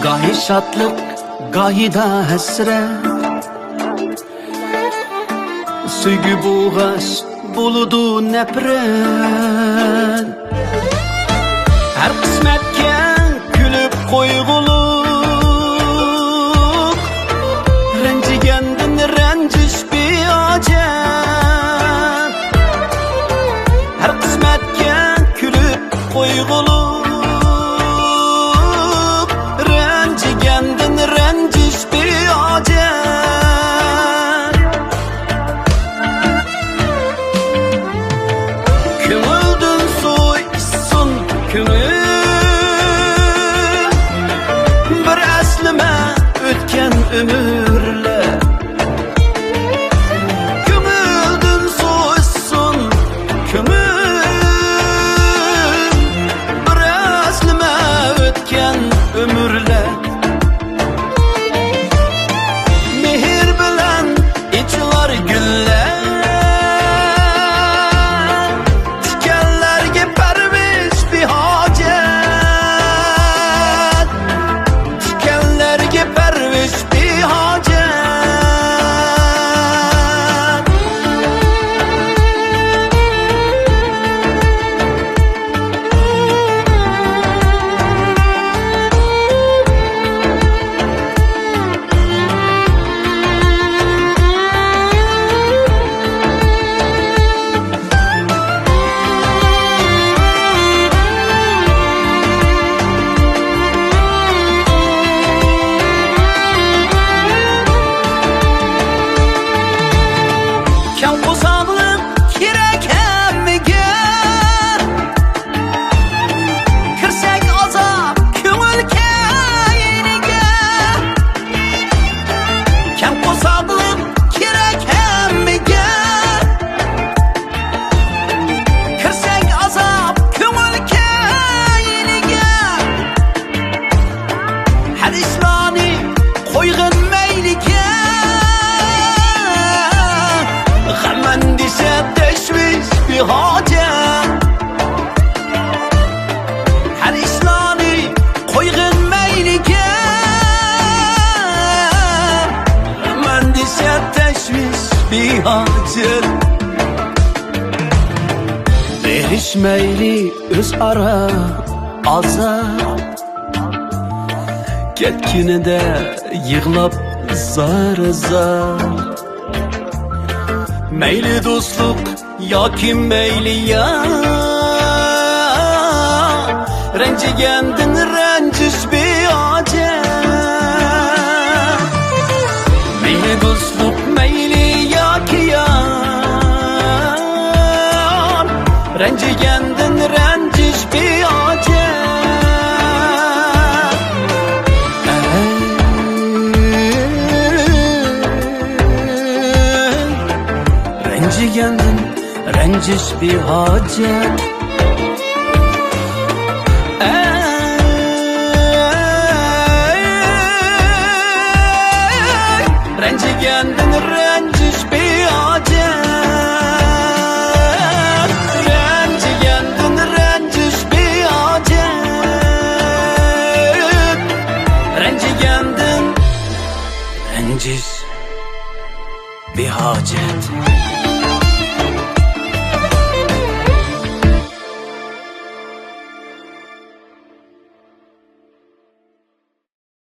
Gahi şadlık, gahi da hasret, Süygü buğaç, buludu nefret. Her kısmetke gülüp koyguluk, Rencigenden renciş bir acem. Her kısmetke gülüp koyguluk, Rencigenden renciş bir acem. Kümüldün soysun kümül, bir aslime ötken ömürle. Kümüldün soysun kümül, bir aslime ötken ömürle. Mehir bilen içler güller, Tikenlerge perviş bir hacet, Tikenlerge perviş bir hacet. Kan kusağlık kirek emmiga, Kirsek azap köngül kayniga. Kan kusağlık kirek emmiga, Kirsek azap köngül kayniga. Her işlani koygun meyliga, Endişe teşviş bir hacet. Her işlani koygun meylige, Endişe teşviş bir hacet. Verişmeyli öz ara azap, Ketkine de yığlap zar zar. Meyli dostluk yoki meyli yar, Rencigenden renciş bir acem. Meyli dostluk meyli yoki yar, Rencigenden renciş bir acem. Rencigenden renciş bir hacet. Rencigenden renciş bir hacet. Rencigenden renciş bir hacet. Rencigenden renciş bir hacet.